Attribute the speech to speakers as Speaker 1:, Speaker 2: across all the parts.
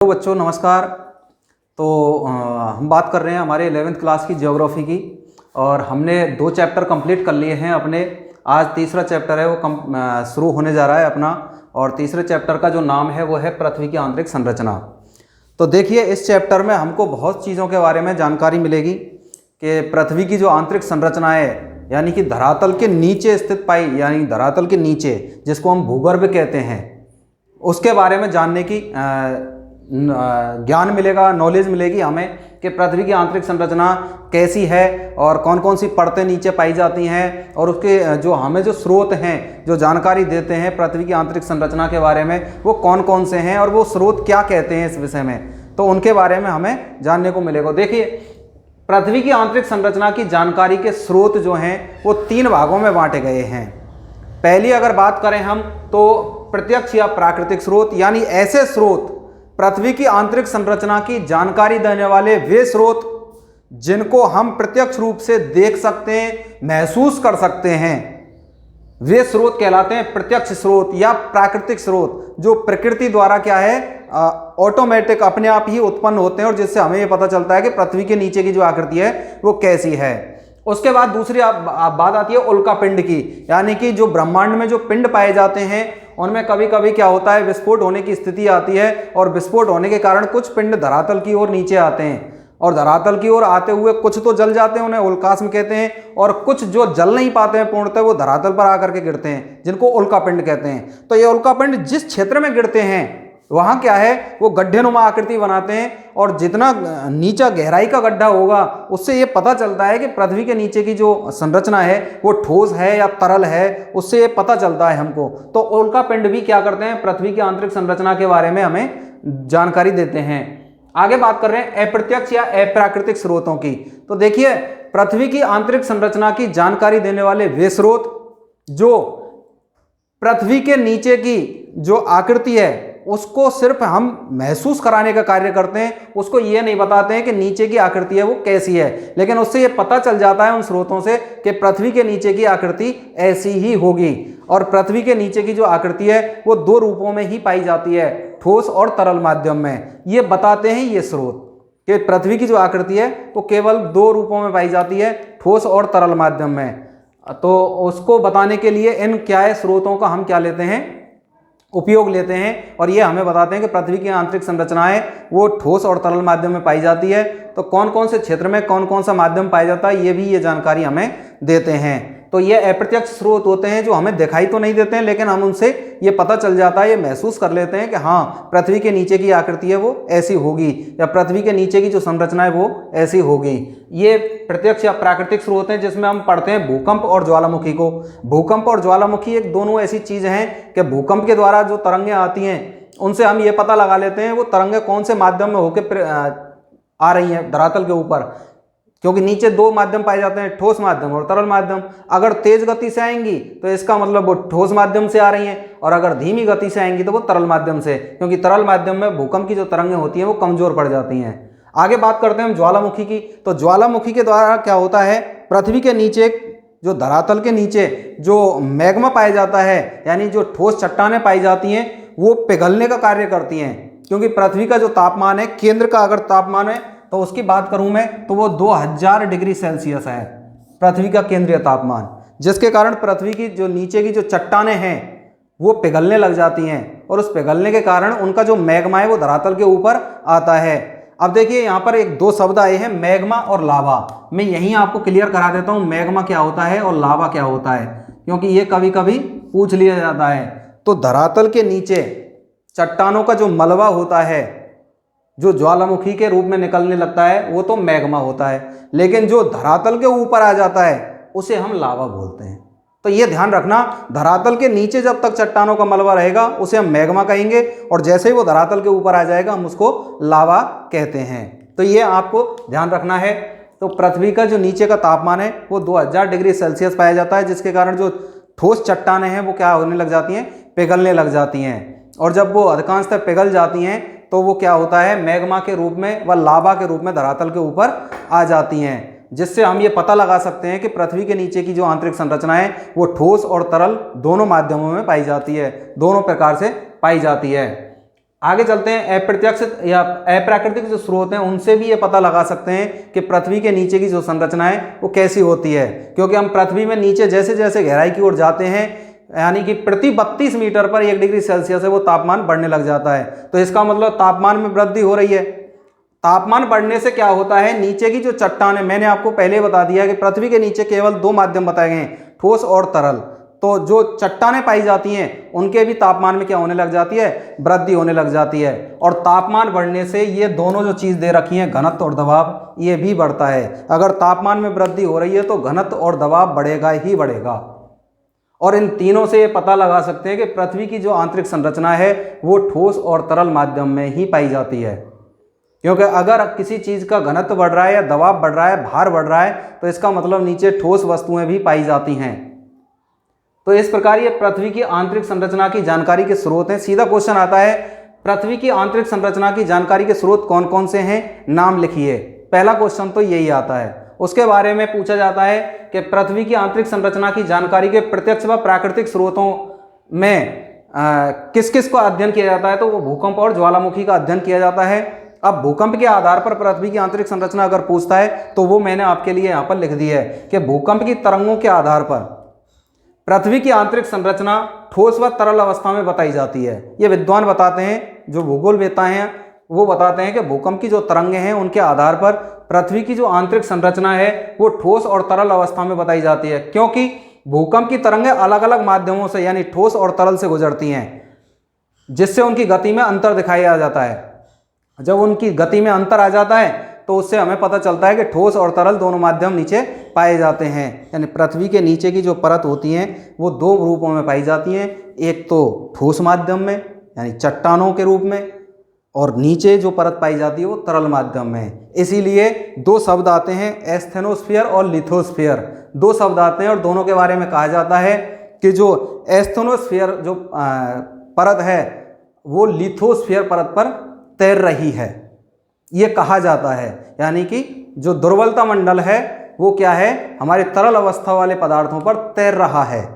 Speaker 1: तो बच्चों नमस्कार। तो हम बात कर रहे हैं हमारे 11वीं क्लास की ज्योग्राफी की, और हमने 2 चैप्टर कंप्लीट कर लिए हैं अपने। आज तीसरा चैप्टर है वो शुरू होने जा रहा है अपना, और तीसरे चैप्टर का जो नाम है वो है पृथ्वी की आंतरिक संरचना। तो देखिए, इस चैप्टर में हमको बहुत चीज़ों के बारे में जानकारी मिलेगी कि पृथ्वी की जो आंतरिक संरचना है, यानी कि धरातल के नीचे स्थित पाई, यानी धरातल के नीचे जिसको हम भूगर्भ कहते हैं, उसके बारे में जानने की ज्ञान मिलेगा, नॉलेज मिलेगी हमें कि पृथ्वी की आंतरिक संरचना कैसी है और कौन कौन सी परतें नीचे पाई जाती हैं, और उसके जो हमें जो स्रोत हैं जो जानकारी देते हैं पृथ्वी की आंतरिक संरचना के बारे में, वो कौन कौन से हैं और वो स्रोत क्या कहते हैं इस विषय में, तो उनके बारे में हमें जानने को मिलेगा। देखिए, पृथ्वी की आंतरिक संरचना की जानकारी के स्रोत जो हैं वो 3 भागों में बांटे गए हैं। पहली अगर बात करें हम, तो प्रत्यक्ष या प्राकृतिक स्रोत, यानी ऐसे स्रोत, पृथ्वी की आंतरिक संरचना की जानकारी देने वाले वे स्रोत जिनको हम प्रत्यक्ष रूप से देख सकते हैं, महसूस कर सकते हैं, वे स्रोत कहलाते हैं प्रत्यक्ष स्रोत या प्राकृतिक स्रोत, जो प्रकृति द्वारा क्या है, ऑटोमेटिक अपने आप ही उत्पन्न होते हैं, और जिससे हमें यह पता चलता है कि पृथ्वी के नीचे की जो आकृति है वो कैसी है। उसके बाद दूसरी बात आती है उल्का पिंड की, यानी कि जो ब्रह्मांड में जो पिंड पाए जाते हैं उनमें कभी कभी क्या होता है, विस्फोट होने की स्थिति आती है, और विस्फोट होने के कारण कुछ पिंड धरातल की ओर नीचे आते हैं, और धरातल की ओर आते हुए कुछ तो जल जाते हैं, उन्हें उल्कास्म कहते हैं, और कुछ जो जल नहीं पाते हैं पूर्णतः वो धरातल पर आकर के गिरते हैं, जिनको उल्का पिंड कहते हैं। तो ये उल्का पिंड जिस क्षेत्र में गिरते हैं वहाँ क्या है, वो गड्ढेनुमा आकृति बनाते हैं, और जितना नीचा गहराई का गड्ढा होगा उससे ये पता चलता है कि पृथ्वी के नीचे की जो संरचना है वो ठोस है या तरल है, उससे ये पता चलता है हमको। तो उल्का पिंड भी क्या करते हैं, पृथ्वी की आंतरिक संरचना के बारे में हमें जानकारी देते हैं। आगे बात कर रहे हैं अप्रत्यक्ष या अप्राकृतिक स्रोतों की। तो देखिए, पृथ्वी की आंतरिक संरचना की जानकारी देने वाले वे स्रोत जो पृथ्वी के नीचे की जो आकृति है उसको सिर्फ हम महसूस कराने का कार्य करते हैं, उसको ये नहीं बताते हैं कि नीचे की आकृति है वो कैसी है, लेकिन उससे ये पता चल जाता है उन स्रोतों से कि पृथ्वी के नीचे की आकृति ऐसी ही होगी। और पृथ्वी के नीचे की जो आकृति है वो 2 रूपों में ही पाई जाती है, ठोस और तरल माध्यम में। ये बताते हैं ये स्रोत कि पृथ्वी की जो आकृति है वो केवल 2 रूपों में पाई जाती है, ठोस और तरल माध्यम में। तो उसको बताने के लिए इन क्या है स्रोतों का हम क्या लेते हैं, उपयोग लेते हैं, और ये हमें बताते हैं कि पृथ्वी की आंतरिक संरचनाएं वो ठोस और तरल माध्यम में पाई जाती है। तो कौन कौन से क्षेत्र में कौन कौन सा माध्यम पाया जाता है, ये भी ये जानकारी हमें देते हैं। तो ये अप्रत्यक्ष स्रोत होते हैं जो हमें दिखाई तो नहीं देते हैं, लेकिन हम उनसे ये पता चल जाता है, ये महसूस कर लेते हैं कि हाँ, पृथ्वी के नीचे की आकृति है वो ऐसी होगी, या पृथ्वी के नीचे की जो संरचना है वो ऐसी होगी। ये प्रत्यक्ष या प्राकृतिक स्रोत हैं जिसमें हम पढ़ते हैं भूकंप और ज्वालामुखी को। भूकंप और ज्वालामुखी एक दोनों ऐसी चीज़ हैं कि भूकंप के द्वारा जो तरंगें आती हैं उनसे हम ये पता लगा लेते हैं वो तरंगें कौन से माध्यम में होकर आ रही हैं धरातल के ऊपर, क्योंकि नीचे 2 माध्यम पाए जाते हैं, ठोस माध्यम और तरल माध्यम। अगर तेज गति से आएंगी तो इसका मतलब वो ठोस माध्यम से आ रही हैं, और अगर धीमी गति से आएंगी तो वो तरल माध्यम से, क्योंकि तरल माध्यम में भूकंप की जो तरंगें होती हैं वो कमजोर पड़ जाती हैं। आगे बात करते हैं हम ज्वालामुखी की। तो ज्वालामुखी के द्वारा क्या होता है, पृथ्वी के नीचे जो धरातल के नीचे जो मैग्मा पाया जाता है, यानी जो ठोस चट्टानें पाई जाती हैं, वो पिघलने का कार्य करती हैं। क्योंकि पृथ्वी का जो तापमान है, केंद्र का अगर तापमान है तो उसकी बात करूं मैं तो वो 2000 डिग्री सेल्सियस है पृथ्वी का केंद्रीय तापमान, जिसके कारण पृथ्वी की जो नीचे की जो चट्टानें हैं वो पिघलने लग जाती हैं, और उस पिघलने के कारण उनका जो मैग्मा है वो धरातल के ऊपर आता है। अब देखिए, यहाँ पर 2 शब्द आए हैं, मैग्मा और लावा। मैं यहीं आपको क्लियर करा देता हूँ मैग्मा क्या होता है और लावा क्या होता है, क्योंकि ये कभी कभी पूछ लिया जाता है। तो धरातल के नीचे चट्टानों का जो मलबा होता है जो ज्वालामुखी के रूप में निकलने लगता है वो तो मैग्मा होता है, लेकिन जो धरातल के ऊपर आ जाता है उसे हम लावा बोलते हैं। तो ये ध्यान रखना, धरातल के नीचे जब तक चट्टानों का मलबा रहेगा उसे हम मैग्मा कहेंगे, और जैसे ही वो धरातल के ऊपर आ जाएगा हम उसको लावा कहते हैं। तो ये आपको ध्यान रखना है। तो पृथ्वी का जो नीचे का तापमान है वो 2000 डिग्री सेल्सियस पाया जाता है, जिसके कारण जो ठोस चट्टानें हैं वो क्या होने लग जाती हैं, पिघलने लग जाती हैं, और जब वो अधिकांशतः पिघल जाती हैं तो वो क्या होता है, मैग्मा के रूप में व लावा के रूप में धरातल के ऊपर आ जाती हैं, जिससे हम ये पता लगा सकते हैं कि पृथ्वी के नीचे की जो आंतरिक संरचना है वो ठोस और तरल दोनों माध्यमों में पाई जाती है, दोनों प्रकार से पाई जाती है। आगे चलते हैं, अप्रत्यक्ष या अप्राकृतिक जो स्रोत हैं उनसे भी ये पता लगा सकते हैं कि पृथ्वी के नीचे की जो संरचना है वो कैसी होती है, क्योंकि हम पृथ्वी में नीचे जैसे जैसे गहराई की ओर जाते हैं, यानी कि प्रति 32 मीटर पर 1 डिग्री सेल्सियस है वो तापमान बढ़ने लग जाता है। तो इसका मतलब तापमान में वृद्धि हो रही है। तापमान बढ़ने से क्या होता है, नीचे की जो चट्टान है, मैंने आपको पहले बता दिया कि पृथ्वी के नीचे केवल 2 माध्यम बताए गए हैं, ठोस और तरल। तो जो चट्टानें पाई जाती हैं उनके भी तापमान में क्या होने लग जाती है, वृद्धि होने लग जाती है। और तापमान बढ़ने से ये दोनों जो चीज़ दे रखी हैं, घनत्व और दबाव, ये भी बढ़ता है। अगर तापमान में वृद्धि हो रही है तो घनत्व और दबाव बढ़ेगा ही बढ़ेगा। और इन तीनों से ये पता लगा सकते हैं कि पृथ्वी की जो आंतरिक संरचना है वो ठोस और तरल माध्यम में ही पाई जाती है। क्योंकि अगर किसी चीज़ का घनत्व बढ़ रहा है या दबाव बढ़ रहा है, भार बढ़ रहा है, तो इसका मतलब नीचे ठोस वस्तुएं भी पाई जाती हैं। तो इस प्रकार ये पृथ्वी की आंतरिक संरचना की जानकारी के स्रोत हैं। सीधा क्वेश्चन आता है, पृथ्वी की आंतरिक संरचना की जानकारी के स्रोत कौन कौन से हैं, नाम लिखिए। पहला क्वेश्चन तो यही आता है। उसके बारे में पूछा जाता है कि पृथ्वी की आंतरिक संरचना की जानकारी के प्रत्यक्ष व प्राकृतिक स्रोतों में किस किस का अध्ययन किया जाता है, तो वो भूकंप और ज्वालामुखी का अध्ययन किया जाता है। अब भूकंप के आधार पर पृथ्वी की आंतरिक संरचना अगर पूछता है तो वो मैंने आपके लिए यहाँ पर लिख दी है कि भूकंप की तरंगों के आधार पर पृथ्वी की आंतरिक संरचना ठोस व तरल अवस्था में बताई जाती है। ये विद्वान बताते हैं, जो भूगोलवेत्ता हैं वो बताते हैं कि भूकंप की जो तरंगें हैं उनके आधार पर पृथ्वी की जो आंतरिक संरचना है वो ठोस और तरल अवस्था में बताई जाती है, क्योंकि भूकंप की तरंगें अलग अलग माध्यमों से यानी ठोस और तरल से गुजरती हैं, जिससे उनकी गति में अंतर दिखाई आ जाता है। जब उनकी गति में अंतर आ जाता है तो उससे हमें पता चलता है कि ठोस और तरल दोनों माध्यम नीचे पाए जाते हैं। यानी पृथ्वी के नीचे की जो परत होती हैं वो 2 रूपों में पाई जाती हैं, एक तो ठोस माध्यम में यानी चट्टानों के रूप में, और नीचे जो परत पाई जाती है वो तरल माध्यम में। इसीलिए 2 शब्द आते हैं, एस्थेनोस्फीयर और लिथोस्फीयर। 2 शब्द आते हैं और दोनों के बारे में कहा जाता है कि जो एस्थेनोस्फीयर जो परत है वो लिथोस्फीयर परत पर तैर रही है, ये कहा जाता है। यानी कि जो दुर्बलता मंडल है वो क्या है, हमारे तरल अवस्था वाले पदार्थों पर तैर रहा है,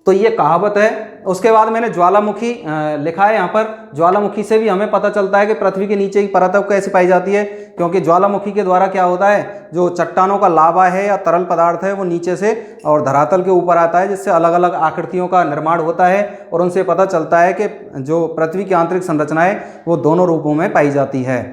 Speaker 1: तो ये कहावत है। उसके बाद मैंने ज्वालामुखी लिखा है यहाँ पर। ज्वालामुखी से भी हमें पता चलता है कि पृथ्वी के नीचे की परत है वो कैसे पाई जाती है, क्योंकि ज्वालामुखी के द्वारा क्या होता है, जो चट्टानों का लावा है या तरल पदार्थ है वो नीचे से और धरातल के ऊपर आता है, जिससे अलग अलग आकृतियों का निर्माण होता है, और उनसे पता चलता है कि जो पृथ्वी की आंतरिक संरचना है वो दोनों रूपों में पाई जाती है,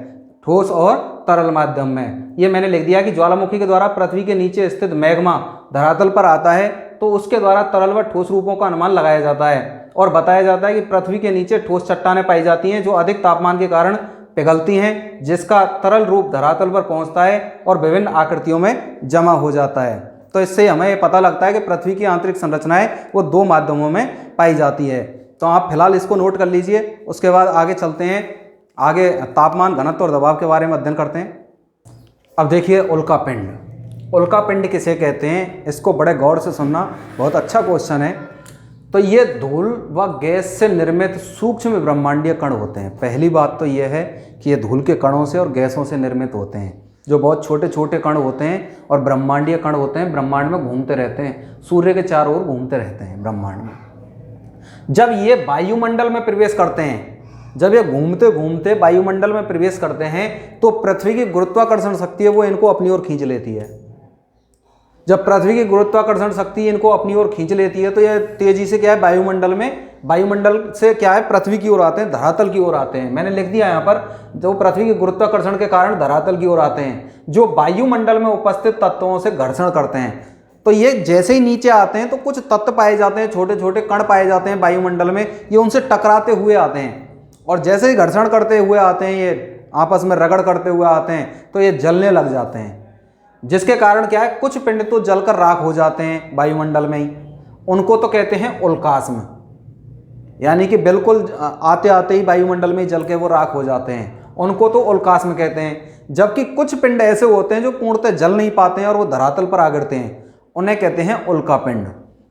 Speaker 1: ठोस और तरल माध्यम में। ये मैंने लिख दिया कि ज्वालामुखी के द्वारा पृथ्वी के नीचे स्थित मैग्मा धरातल पर आता है, तो उसके द्वारा तरल व ठोस रूपों का अनुमान लगाया जाता है, और बताया जाता है कि पृथ्वी के नीचे ठोस चट्टानें पाई जाती हैं जो अधिक तापमान के कारण पिघलती हैं, जिसका तरल रूप धरातल पर पहुंचता है और विभिन्न आकृतियों में जमा हो जाता है। तो इससे हमें ये पता लगता है कि पृथ्वी की आंतरिक संरचनाएं वो 2 माध्यमों में पाई जाती है। तो आप फिलहाल इसको नोट कर लीजिए। उसके बाद आगे चलते हैं, आगे तापमान, घनत्व और दबाव के बारे में अध्ययन करते हैं। अब देखिए उल्कापिंड। उल्कापिंड किसे कहते हैं, इसको बड़े गौर से सुनना, बहुत अच्छा क्वेश्चन है। तो ये धूल व गैस से निर्मित सूक्ष्म ब्रह्मांडीय कण होते हैं। पहली बात तो ये है कि ये धूल के कणों से और गैसों से निर्मित होते हैं, जो बहुत छोटे छोटे कण होते हैं और ब्रह्मांडीय कण होते हैं, ब्रह्मांड में घूमते रहते हैं, सूर्य के चारों ओर घूमते रहते हैं ब्रह्मांड में। जब ये वायुमंडल में प्रवेश करते हैं, जब ये घूमते घूमते वायुमंडल में प्रवेश करते हैं, तो पृथ्वी की गुरुत्वाकर्षण शक्ति है वो इनको अपनी ओर खींच लेती है। जब पृथ्वी की गुरुत्वाकर्षण शक्ति इनको अपनी ओर खींच लेती है तो ये तेजी से क्या है, वायुमंडल से क्या है, पृथ्वी की ओर आते हैं, धरातल की ओर आते हैं। मैंने लिख दिया यहाँ पर, जो पृथ्वी की गुरुत्वाकर्षण के कारण धरातल की ओर आते हैं, जो वायुमंडल में उपस्थित तत्वों से घर्षण करते हैं। तो ये जैसे ही नीचे आते हैं तो कुछ तत्व पाए जाते हैं, छोटे छोटे कण पाए जाते हैं वायुमंडल में, ये उनसे टकराते हुए आते हैं, और जैसे ही घर्षण करते हुए आते हैं, ये आपस में रगड़ करते हुए आते हैं, तो ये जलने लग जाते हैं, जिसके कारण क्या है, कुछ पिंड तो जलकर राख हो जाते हैं वायुमंडल में ही। उनको तो कहते हैं उल्कास्म, यानी कि बिल्कुल आते आते ही वायुमंडल में जल के वो राख हो जाते हैं, उनको तो उल्कास्म कहते हैं। जबकि कुछ पिंड ऐसे होते हैं जो पूर्णतः जल नहीं पाते हैं और वो धरातल पर आ गिरते हैं, उन्हें कहते हैं उल्कापिंड।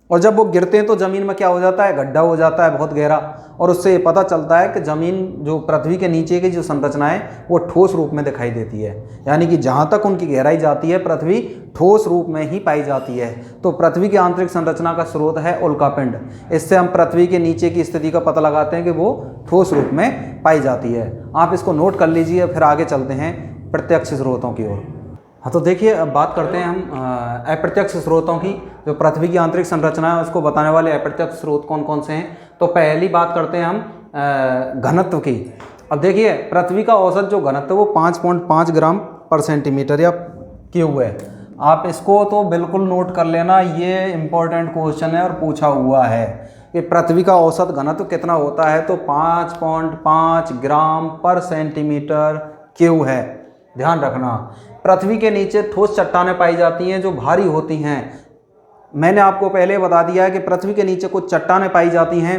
Speaker 1: और जब वो गिरते हैं तो ज़मीन में क्या हो जाता है, गड्ढा हो जाता है बहुत गहरा, और उससे ये पता चलता है कि ज़मीन जो पृथ्वी के नीचे की जो संरचना है वो ठोस रूप में दिखाई देती है। यानी कि जहाँ तक उनकी गहराई जाती है पृथ्वी ठोस रूप में ही पाई जाती है। तो पृथ्वी की आंतरिक संरचना का स्रोत है उल्कापिंड। इससे हम पृथ्वी के नीचे की स्थिति का पता लगाते हैं कि वो ठोस रूप में पाई जाती है। आप इसको नोट कर लीजिए, फिर आगे चलते हैं प्रत्यक्ष स्रोतों की ओर। हाँ, तो देखिए अब बात करते हैं हम अप्रत्यक्ष स्रोतों की। जो पृथ्वी की आंतरिक संरचना है उसको बताने वाले अप्रत्यक्ष स्रोत कौन कौन से हैं। तो पहली बात करते हैं हम घनत्व की। अब देखिए पृथ्वी का औसत जो घनत्व है वो 5.5 ग्राम पर सेंटीमीटर या क्यूब है। आप इसको तो बिल्कुल नोट कर लेना, ये इम्पोर्टेंट क्वेश्चन है और पूछा हुआ है कि पृथ्वी का औसत घनत्व कितना होता है। तो 5.5 ग्राम पर सेंटीमीटर क्यूब है। ध्यान रखना, पृथ्वी के नीचे ठोस चट्टानें पाई जाती हैं जो भारी होती हैं। मैंने आपको पहले बता दिया है कि पृथ्वी के नीचे कुछ चट्टानें पाई जाती हैं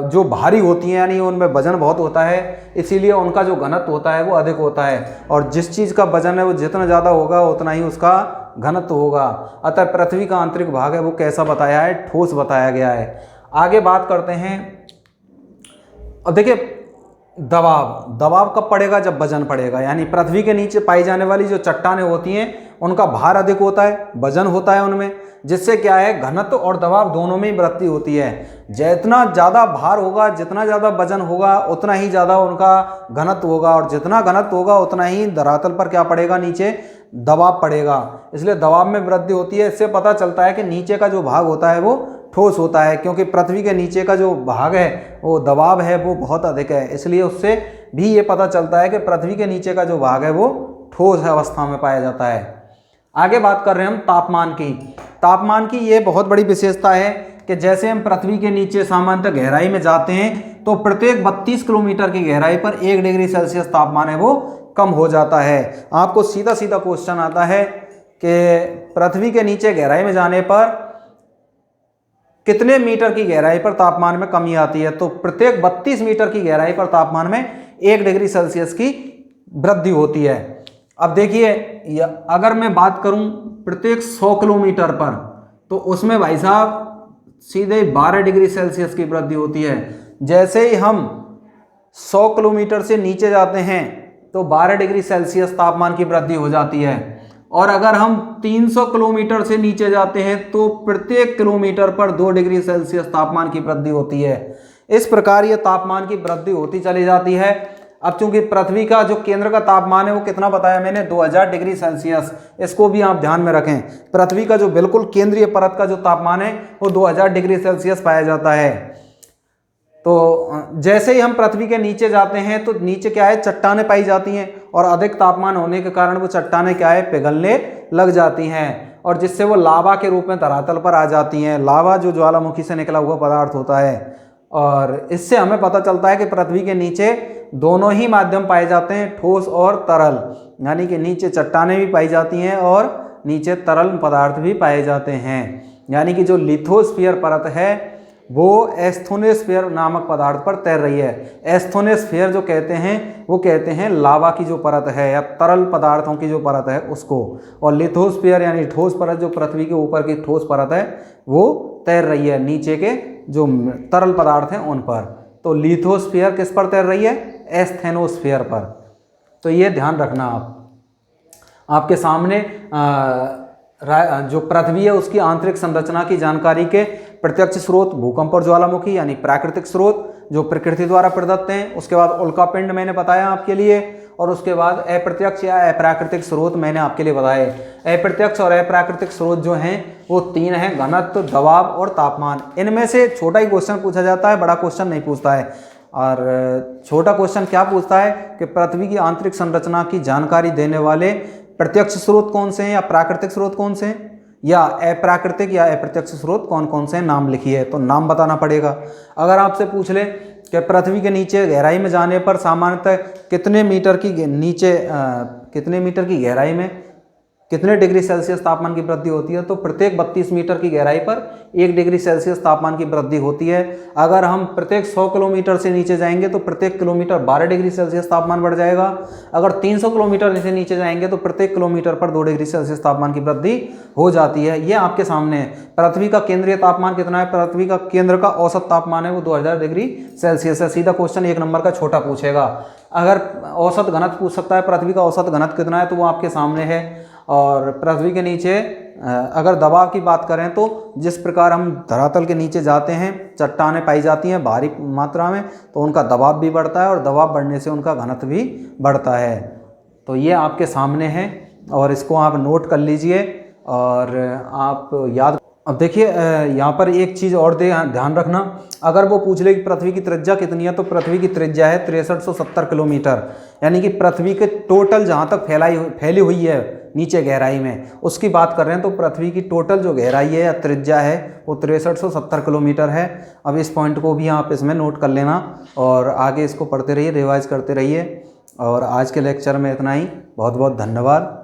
Speaker 1: जो भारी होती हैं, यानी उनमें वजन बहुत होता है, इसीलिए उनका जो घनत्व होता है वो अधिक होता है। और जिस चीज़ का वजन है वो जितना ज़्यादा होगा उतना ही उसका घनत्व होगा। अतः पृथ्वी का आंतरिक भाग है वो कैसा बताया है, ठोस बताया गया है। आगे बात करते हैं, और देखिए दबाव कब पड़ेगा, जब वजन पड़ेगा। यानी पृथ्वी के नीचे पाई जाने वाली जो चट्टानें होती हैं उनका भार अधिक होता है, वजन होता है उनमें, जिससे क्या है घनत्व और दबाव दोनों में ही वृद्धि होती है। जितना ज़्यादा भार होगा, जितना ज़्यादा वजन होगा उतना ही ज़्यादा उनका घनत्व होगा, और जितना घनत्व होगा उतना ही धरातल पर क्या पड़ेगा, नीचे दबाव पड़ेगा। इसलिए दबाव में वृद्धि होती है। इससे पता चलता है कि नीचे का जो भाग होता है वो ठोस होता है, क्योंकि पृथ्वी के नीचे का जो भाग है वो दबाव है वो बहुत अधिक है। इसलिए उससे भी ये पता चलता है कि पृथ्वी के नीचे का जो भाग है वो ठोस अवस्था में पाया जाता है। आगे बात कर रहे हैं हम तापमान की। तापमान की ये बहुत बड़ी विशेषता है कि जैसे हम पृथ्वी के नीचे सामान्यतः गहराई में जाते हैं तो प्रत्येक 32 किलोमीटर की गहराई पर 1 डिग्री सेल्सियस तापमान है वो कम हो जाता है। आपको सीधा सीधा क्वेश्चन आता है कि पृथ्वी के नीचे गहराई में जाने पर कितने मीटर की गहराई पर तापमान में कमी आती है। तो प्रत्येक 32 मीटर की गहराई पर तापमान में 1 डिग्री सेल्सियस की वृद्धि होती है। अब देखिए अगर मैं बात करूं प्रत्येक 100 किलोमीटर पर, तो उसमें भाई साहब सीधे 12 डिग्री सेल्सियस की वृद्धि होती है। जैसे ही हम 100 किलोमीटर से नीचे जाते हैं तो 12 डिग्री सेल्सियस तापमान की वृद्धि हो जाती है। और अगर हम 300 किलोमीटर से नीचे जाते हैं तो प्रत्येक किलोमीटर पर 2 डिग्री सेल्सियस तापमान की वृद्धि होती है। इस प्रकार ये तापमान की वृद्धि होती चली जाती है। अब चूंकि पृथ्वी का जो केंद्र का तापमान है वो कितना बताया मैंने, 2000 डिग्री सेल्सियस। इसको भी आप ध्यान में रखें, पृथ्वी का जो बिल्कुल केंद्रीय परत का जो तापमान है वो 2000 डिग्री सेल्सियस पाया जाता है। तो जैसे ही हम पृथ्वी के नीचे जाते हैं तो नीचे क्या है, चट्टानें पाई जाती हैं, और अधिक तापमान होने के कारण वो चट्टानें क्या है, पिघलने लग जाती हैं, और जिससे वो लावा के रूप में धरातल पर आ जाती हैं। लावा जो ज्वालामुखी से निकला हुआ पदार्थ होता है, और इससे हमें पता चलता है कि पृथ्वी के नीचे दोनों ही माध्यम पाए जाते हैं, ठोस और तरल। यानी कि नीचे चट्टानें भी पाई जाती हैं और नीचे तरल पदार्थ भी पाए जाते हैं। यानी कि जो लिथोस्फीयर परत है वो एस्थोनोस्फीयर नामक पदार्थ पर तैर रही है। एस्थोनोस्फीयर जो कहते हैं वो कहते हैं लावा की जो परत है या तरल पदार्थों की जो परत है उसको, और लिथोस्फीयर यानी ठोस परत जो पृथ्वी के ऊपर की ठोस परत है वो तैर रही है नीचे के जो तरल पदार्थ हैं उन पर। तो लिथोस्फीयर किस पर तैर रही है, एस्थेनोस्फीयर पर। तो ये ध्यान रखना आपके सामने जो पृथ्वी है उसकी आंतरिक संरचना की जानकारी के प्रत्यक्ष स्रोत भूकंप और ज्वालामुखी यानी प्राकृतिक स्रोत जो प्रकृति द्वारा प्रदत्त हैं, उसके बाद उल्कापिंड मैंने बताया आपके लिए, और उसके बाद अप्रत्यक्ष या अप्राकृतिक स्रोत मैंने आपके लिए बताए। अप्रत्यक्ष और अप्राकृतिक स्रोत जो हैं वो 3 हैं, घनत्व, दबाव और तापमान। इनमें से छोटा ही क्वेश्चन पूछा जाता है, बड़ा क्वेश्चन नहीं पूछता है। और छोटा क्वेश्चन क्या पूछता है कि पृथ्वी की आंतरिक संरचना की जानकारी देने वाले प्रत्यक्ष स्रोत कौन से हैं या प्राकृतिक स्रोत कौन से हैं, या अप्राकृतिक या अप्रत्यक्ष स्रोत कौन कौन से हैं, नाम लिखिए। तो नाम बताना पड़ेगा। अगर आपसे पूछ ले कि पृथ्वी के नीचे गहराई में जाने पर सामान्यतः कितने मीटर की गहराई में कितने डिग्री सेल्सियस तापमान की वृद्धि होती है, तो प्रत्येक 32 मीटर की गहराई पर 1 डिग्री सेल्सियस तापमान की वृद्धि होती है। अगर हम प्रत्येक 100 किलोमीटर से नीचे जाएंगे तो प्रत्येक किलोमीटर 12 डिग्री सेल्सियस तापमान बढ़ जाएगा। अगर 300 किलोमीटर से नीचे जाएंगे तो प्रत्येक किलोमीटर पर 2 डिग्री सेल्सियस तापमान की वृद्धि हो जाती है। ये आपके सामने है। पृथ्वी का केंद्रीय तापमान कितना है? पृथ्वी का केंद्र का औसत तापमान है वो 2000 डिग्री सेल्सियस है। सीधा क्वेश्चन 1 नंबर का छोटा पूछेगा। अगर औसत घनत्व पूछ सकता है, पृथ्वी का औसत घनत्व कितना है, तो वो आपके सामने है। और पृथ्वी के नीचे अगर दबाव की बात करें तो जिस प्रकार हम धरातल के नीचे जाते हैं, चट्टानें पाई जाती हैं भारी मात्रा में, तो उनका दबाव भी बढ़ता है और दबाव बढ़ने से उनका घनत्व भी बढ़ता है। तो ये आपके सामने है और इसको आप नोट कर लीजिए और आप याद। अब देखिए यहाँ पर एक चीज़ और ध्यान रखना, अगर वो पूछ ले कि पृथ्वी की त्रिज्या कितनी है, तो पृथ्वी की त्रिज्या है 6370 किलोमीटर। यानी कि पृथ्वी के टोटल जहाँ तक फैली हुई है नीचे गहराई में, उसकी बात कर रहे हैं। तो पृथ्वी की टोटल जो गहराई है या त्रिज्या है वो 6370 किलोमीटर है। अब इस पॉइंट को भी आप इसमें नोट कर लेना और आगे इसको पढ़ते रहिए, रिवाइज करते रहिए। और आज के लेक्चर में इतना ही। बहुत बहुत धन्यवाद।